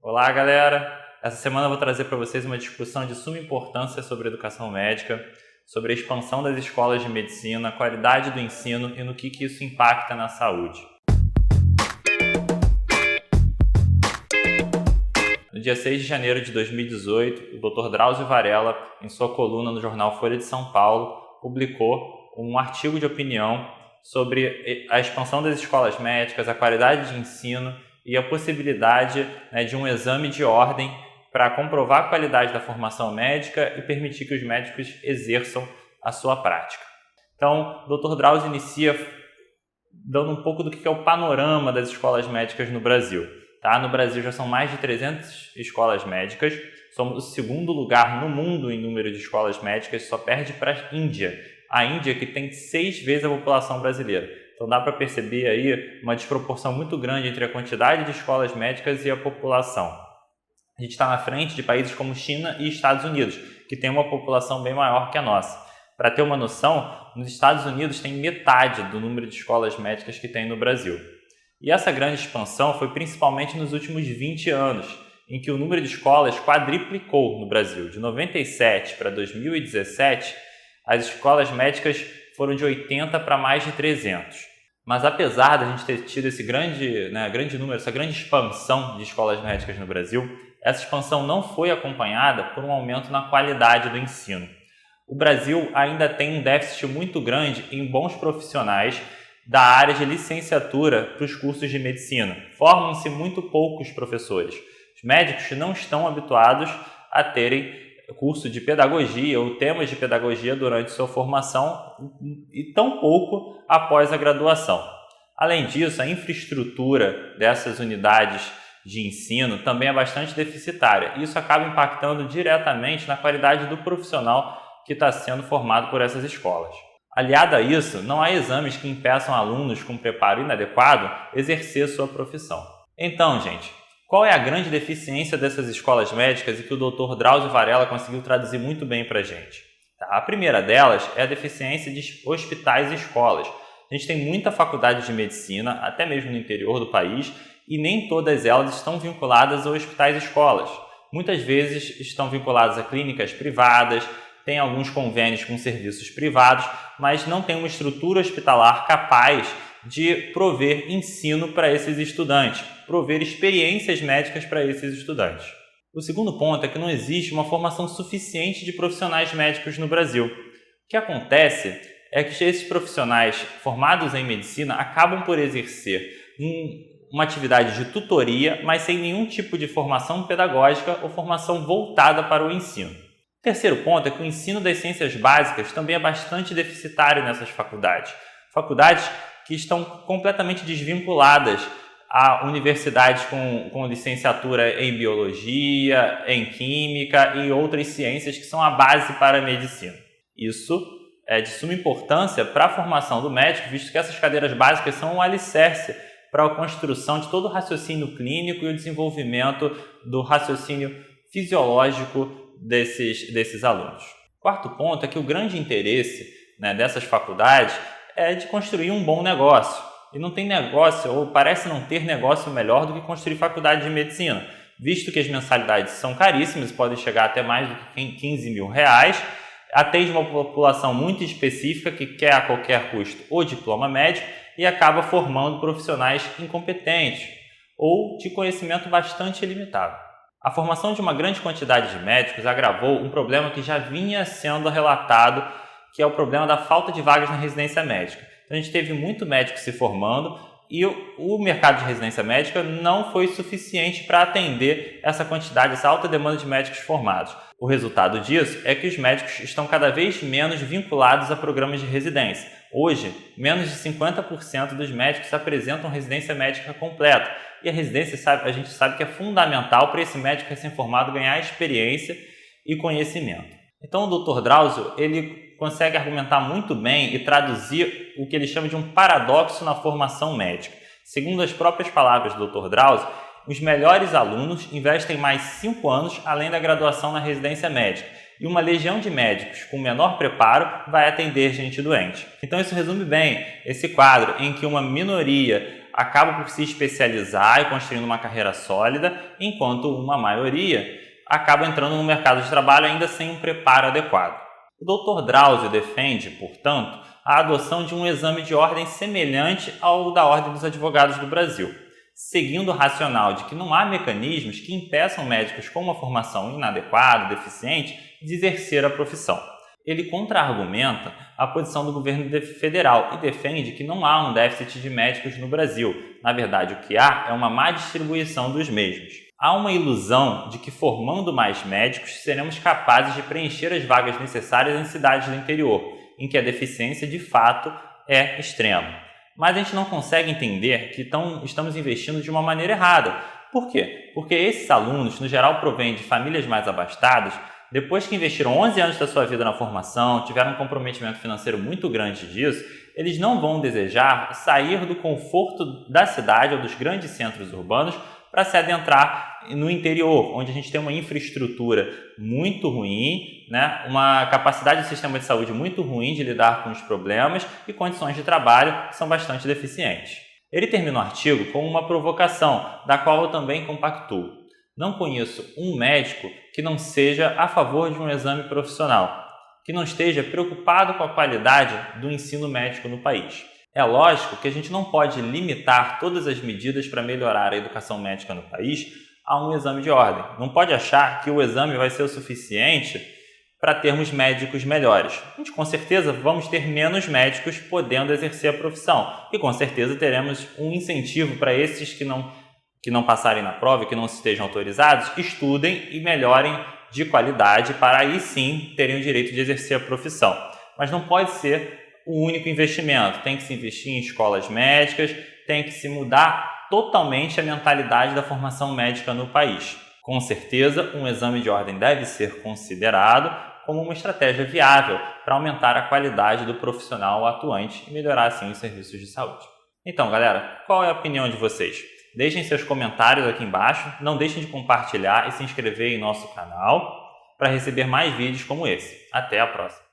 Olá, galera! Essa semana eu vou trazer para vocês uma discussão de suma importância sobre educação médica, sobre a expansão das escolas de medicina, a qualidade do ensino e no que isso impacta na saúde. No dia 6 de janeiro de 2018, o Dr. Drauzio Varella, em sua coluna no jornal Folha de São Paulo, publicou um artigo de opinião sobre a expansão das escolas médicas, a qualidade de ensino e a possibilidade de um exame de ordem para comprovar a qualidade da formação médica e permitir que os médicos exerçam a sua prática. Então, o Dr. Drauzio inicia dando um pouco do que é o panorama das escolas médicas no Brasil. No Brasil já são mais de 300 escolas médicas, somos o segundo lugar no mundo em número de escolas médicas, só perde para a Índia. A Índia que tem 6 vezes a população brasileira. Então dá para perceber aí uma desproporção muito grande entre a quantidade de escolas médicas e a população. A gente está na frente de países como China e Estados Unidos, que tem uma população bem maior que a nossa. Para ter uma noção, nos Estados Unidos tem metade do número de escolas médicas que tem no Brasil. E essa grande expansão foi principalmente nos últimos 20 anos, em que o número de escolas quadriplicou no Brasil. De 97 para 2017, as escolas médicas foram de 80 para mais de 300. Mas apesar de a gente ter tido esse grande número, essa grande expansão de escolas médicas no Brasil, essa expansão não foi acompanhada por um aumento na qualidade do ensino. O Brasil ainda tem um déficit muito grande em bons profissionais da área de licenciatura para os cursos de medicina. Formam-se muito poucos professores. Os médicos não estão habituados a terem curso de pedagogia ou temas de pedagogia durante sua formação e tão pouco após a graduação. Além disso, a infraestrutura dessas unidades de ensino também é bastante deficitária. Isso acaba impactando diretamente na qualidade do profissional que está sendo formado por essas escolas. Aliado a isso, não há exames que impeçam alunos com preparo inadequado exercer sua profissão. Então, gente, qual é a grande deficiência dessas escolas médicas e que o Dr. Drauzio Varella conseguiu traduzir muito bem para a gente? A primeira delas é a deficiência de hospitais e escolas. A gente tem muita faculdade de medicina, até mesmo no interior do país, e nem todas elas estão vinculadas a hospitais e escolas. Muitas vezes estão vinculadas a clínicas privadas, tem alguns convênios com serviços privados, mas não tem uma estrutura hospitalar capaz de prover ensino para esses estudantes, prover experiências médicas para esses estudantes. O segundo ponto é que não existe uma formação suficiente de profissionais médicos no Brasil. O que acontece é que esses profissionais formados em medicina acabam por exercer uma atividade de tutoria, mas sem nenhum tipo de formação pedagógica ou formação voltada para o ensino. O terceiro ponto é que o ensino das ciências básicas também é bastante deficitário nessas faculdades. Faculdades que estão completamente desvinculadas a universidades com licenciatura em biologia, em química e outras ciências que são a base para a medicina. Isso é de suma importância para a formação do médico, visto que essas cadeiras básicas são um alicerce para a construção de todo o raciocínio clínico e o desenvolvimento do raciocínio fisiológico desses alunos. O quarto ponto é que o grande interesse dessas faculdades é de construir um bom negócio. E não tem negócio, ou parece não ter negócio melhor do que construir faculdade de medicina, visto que as mensalidades são caríssimas, podem chegar até mais do que 15 mil reais, atende uma população muito específica que quer a qualquer custo o diploma médico e acaba formando profissionais incompetentes ou de conhecimento bastante limitado. A formação de uma grande quantidade de médicos agravou um problema que já vinha sendo relatado, que é o problema da falta de vagas na residência médica. Então, a gente teve muito médico se formando e o mercado de residência médica não foi suficiente para atender essa quantidade, essa alta demanda de médicos formados. O resultado disso é que os médicos estão cada vez menos vinculados a programas de residência. Hoje, menos de 50% dos médicos apresentam residência médica completa. E a residência, a gente sabe que é fundamental para esse médico recém-formado ganhar experiência e conhecimento. Então, o Dr. Drauzio, ele consegue argumentar muito bem e traduzir o que ele chama de um paradoxo na formação médica. Segundo as próprias palavras do Dr. Drauzio, os melhores alunos investem mais 5 anos além da graduação na residência médica. E uma legião de médicos com menor preparo vai atender gente doente. Então isso resume bem esse quadro em que uma minoria acaba por se especializar e construindo uma carreira sólida, enquanto uma maioria acaba entrando no mercado de trabalho ainda sem um preparo adequado. O Dr. Drauzio defende, portanto, a adoção de um exame de ordem semelhante ao da Ordem dos Advogados do Brasil, seguindo o racional de que não há mecanismos que impeçam médicos com uma formação inadequada, deficiente, de exercer a profissão. Ele contra-argumenta a posição do governo federal e defende que não há um déficit de médicos no Brasil. Na verdade, o que há é uma má distribuição dos mesmos. Há uma ilusão de que formando mais médicos seremos capazes de preencher as vagas necessárias em cidades do interior, em que a deficiência de fato é extrema. Mas a gente não consegue entender que estamos investindo de uma maneira errada. Por quê? Porque esses alunos, no geral, provêm de famílias mais abastadas. Depois que investiram 11 anos da sua vida na formação, tiveram um comprometimento financeiro muito grande disso, eles não vão desejar sair do conforto da cidade ou dos grandes centros urbanos para se adentrar no interior, onde a gente tem uma infraestrutura muito ruim, né? Uma capacidade do sistema de saúde muito ruim de lidar com os problemas e condições de trabalho que são bastante deficientes. Ele termina o artigo com uma provocação, da qual eu também compactuo. Não conheço um médico que não seja a favor de um exame profissional, que não esteja preocupado com a qualidade do ensino médico no país. É lógico que a gente não pode limitar todas as medidas para melhorar a educação médica no país a um exame de ordem. Não pode achar que o exame vai ser o suficiente para termos médicos melhores. A gente com certeza vamos ter menos médicos podendo exercer a profissão e com certeza teremos um incentivo para esses que não passarem na prova e que não estejam autorizados, estudem e melhorem de qualidade para aí sim terem o direito de exercer a profissão. Mas não pode ser o único investimento. Tem que se investir em escolas médicas, tem que se mudar totalmente a mentalidade da formação médica no país. Com certeza, um exame de ordem deve ser considerado como uma estratégia viável para aumentar a qualidade do profissional atuante e melhorar assim os serviços de saúde. Então, galera, qual é a opinião de vocês? Deixem seus comentários aqui embaixo, não deixem de compartilhar e se inscrever em nosso canal para receber mais vídeos como esse. Até a próxima!